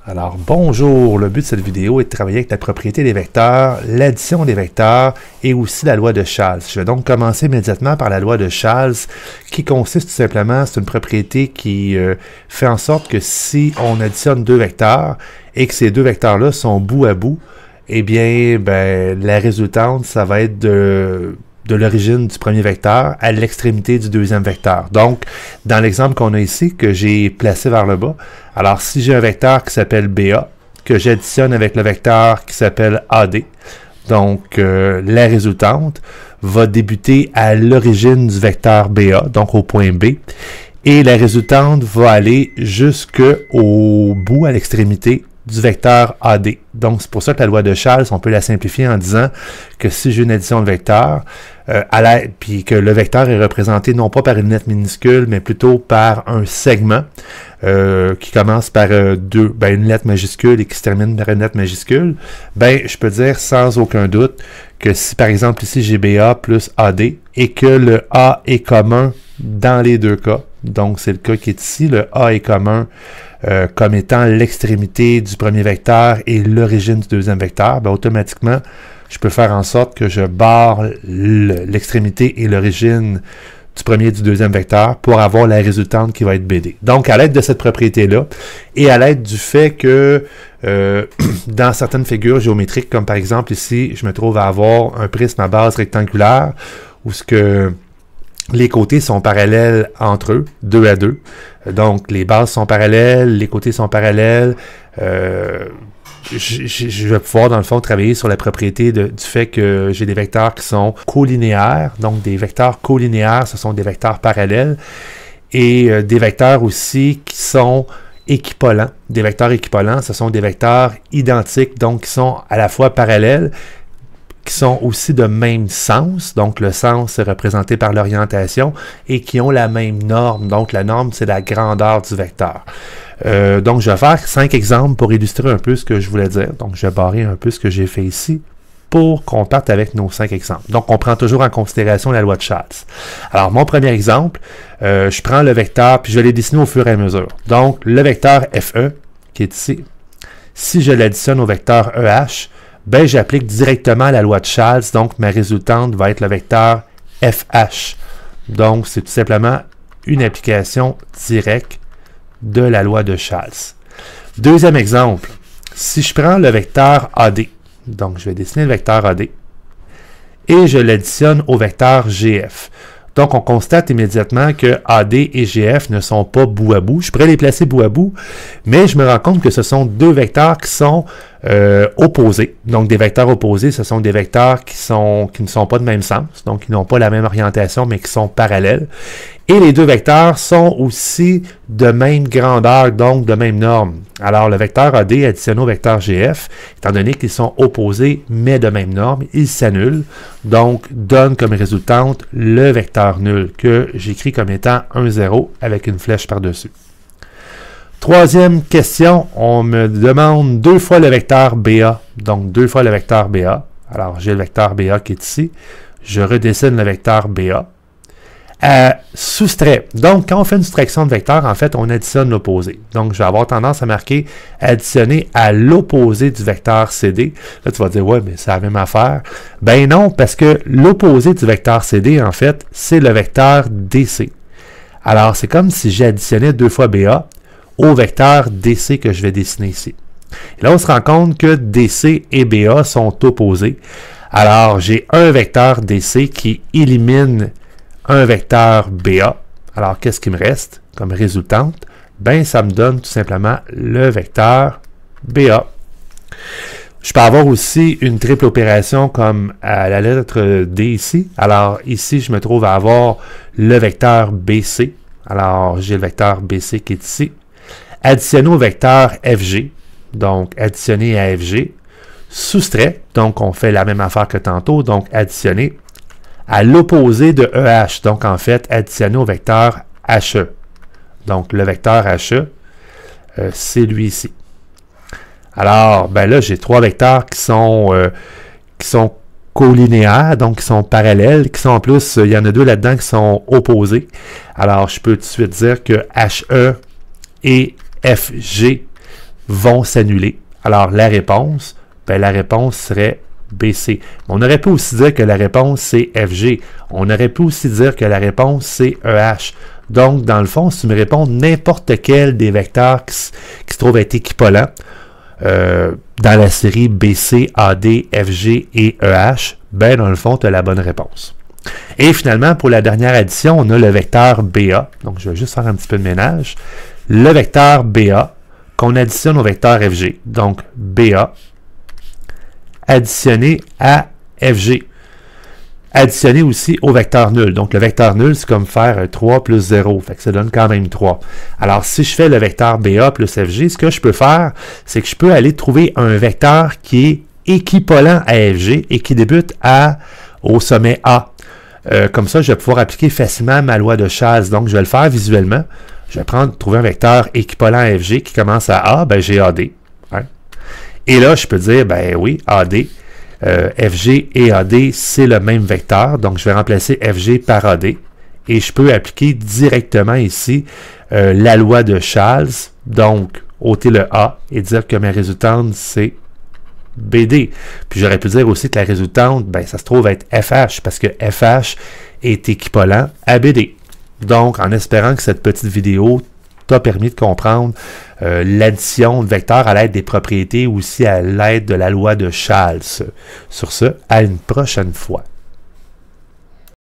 Alors bonjour, le but de cette vidéo est de travailler avec la propriété des vecteurs, l'addition des vecteurs et aussi la loi de Chasles. Je vais donc commencer immédiatement par la loi de Chasles qui consiste tout simplement, c'est une propriété qui fait en sorte que si on additionne deux vecteurs et que ces deux vecteurs-là sont bout à bout, eh bien la résultante, ça va être de l'origine du premier vecteur à l'extrémité du deuxième vecteur. Donc, dans l'exemple qu'on a ici, que j'ai placé vers le bas, alors si j'ai un vecteur qui s'appelle BA, que j'additionne avec le vecteur qui s'appelle AD, donc la résultante va débuter à l'origine du vecteur BA, donc au point B, et la résultante va aller jusqu'au bout, à l'extrémité du vecteur AD. Donc, c'est pour ça que la loi de Chasles, on peut la simplifier en disant que si j'ai une addition de vecteurs, puis que le vecteur est représenté non pas par une lettre minuscule, mais plutôt par un segment qui commence par une lettre majuscule et qui se termine par une lettre majuscule, je peux dire sans aucun doute que si, par exemple, ici, j'ai BA plus AD et que le A est commun dans les deux cas, donc c'est le cas qui est ici, le A est commun comme étant l'extrémité du premier vecteur et l'origine du deuxième vecteur, automatiquement, je peux faire en sorte que je barre l'extrémité et l'origine du premier et du deuxième vecteur pour avoir la résultante qui va être BD. Donc, à l'aide de cette propriété-là et à l'aide du fait que dans certaines figures géométriques, comme par exemple ici, je me trouve à avoir un prisme à base rectangulaire où ce que les côtés sont parallèles entre eux, 2 à 2. Donc, les bases sont parallèles, les côtés sont parallèles. Je vais pouvoir, dans le fond, travailler sur la propriété du fait que j'ai des vecteurs qui sont colinéaires. Donc, des vecteurs colinéaires, ce sont des vecteurs parallèles. Et des vecteurs aussi qui sont équivalents. Des vecteurs équivalents, ce sont des vecteurs identiques, donc qui sont à la fois parallèles, qui sont aussi de même sens, donc le sens est représenté par l'orientation, et qui ont la même norme, donc la norme c'est la grandeur du vecteur. Donc je vais faire 5 exemples pour illustrer un peu ce que je voulais dire, donc je vais barrer un peu ce que j'ai fait ici pour qu'on parte avec nos 5 exemples. Donc on prend toujours en considération la loi de Chasles. Alors mon premier exemple, je prends le vecteur, puis je vais les dessiner au fur et à mesure. Donc le vecteur FE, qui est ici, si je l'additionne au vecteur EH, j'applique directement la loi de Chasles, donc ma résultante va être le vecteur FH. Donc, c'est tout simplement une application directe de la loi de Chasles. Deuxième exemple, si je prends le vecteur AD, donc je vais dessiner le vecteur AD, et je l'additionne au vecteur GF. Donc, on constate immédiatement que AD et GF ne sont pas bout à bout. Je pourrais les placer bout à bout, mais je me rends compte que ce sont deux vecteurs qui sont opposés. Donc, des vecteurs opposés, ce sont des vecteurs qui ne sont pas de même sens, donc qui n'ont pas la même orientation, mais qui sont parallèles. Et les deux vecteurs sont aussi de même grandeur, donc de même norme. Alors, le vecteur AD additionné au vecteur GF, étant donné qu'ils sont opposés, mais de même norme, ils s'annulent, donc donne comme résultante le vecteur nul, que j'écris comme étant 1, 0 avec une flèche par-dessus. Troisième question, on me demande 2 fois le vecteur BA, donc 2 fois le vecteur BA. Alors, j'ai le vecteur BA qui est ici, je redessine le vecteur BA. Soustrait. Donc, quand on fait une soustraction de vecteurs, en fait, on additionne l'opposé. Donc, je vais avoir tendance à marquer additionner à l'opposé du vecteur CD. Là, tu vas dire, ouais, mais c'est la même affaire. Ben non, parce que l'opposé du vecteur CD, en fait, c'est le vecteur DC. Alors, c'est comme si j'additionnais 2 fois BA au vecteur DC que je vais dessiner ici. Et là, on se rend compte que DC et BA sont opposés. Alors, j'ai un vecteur DC qui élimine un vecteur BA. Alors, qu'est-ce qui me reste comme résultante? Ça me donne tout simplement le vecteur BA. Je peux avoir aussi une triple opération comme à la lettre D ici. Alors, ici, je me trouve à avoir le vecteur BC. Alors, j'ai le vecteur BC qui est ici. Additionné au vecteur FG. Donc, additionné à FG. Soustrait. Donc, on fait la même affaire que tantôt. Donc, additionné à l'opposé de EH, donc en fait, additionné au vecteur HE. Donc, le vecteur HE, c'est lui ici. Alors, là, j'ai 3 vecteurs qui sont colinéaires, donc qui sont parallèles, qui sont en plus, il y en a 2 là-dedans qui sont opposés. Alors, je peux tout de suite dire que HE et FG vont s'annuler. Alors, la réponse serait BC. On aurait pu aussi dire que la réponse, c'est FG. On aurait pu aussi dire que la réponse, c'est EH. Donc, dans le fond, si tu me réponds n'importe quel des vecteurs qui se trouvent être équivalents dans la série BC, AD, FG et EH, ben dans le fond, tu as la bonne réponse. Et finalement, pour la dernière addition, on a le vecteur BA. Donc, je vais juste faire un petit peu de ménage. Le vecteur BA qu'on additionne au vecteur FG. Donc, BA additionné à FG. Additionné aussi au vecteur nul. Donc, le vecteur nul, c'est comme faire 3 plus 0. Fait que ça donne quand même 3. Alors, si je fais le vecteur BA plus FG, ce que je peux faire, c'est que je peux aller trouver un vecteur qui est équivalent à FG et qui débute au sommet A. Comme ça, je vais pouvoir appliquer facilement ma loi de Chasles. Donc, je vais le faire visuellement. Je vais trouver un vecteur équivalent à FG qui commence à A. Ben, j'ai AD. Hein? Et là, je peux dire, ben oui, AD. FG et AD, c'est le même vecteur. Donc, je vais remplacer FG par AD. Et je peux appliquer directement ici la loi de Chasles. Donc, ôter le A et dire que ma résultante, c'est BD. Puis, j'aurais pu dire aussi que la résultante, ben, ça se trouve être FH, parce que FH est équivalent à BD. Donc, en espérant que cette petite vidéo t'a permis de comprendre l'addition de vecteurs à l'aide des propriétés, aussi à l'aide de la loi de Chasles. Sur ce, à une prochaine fois.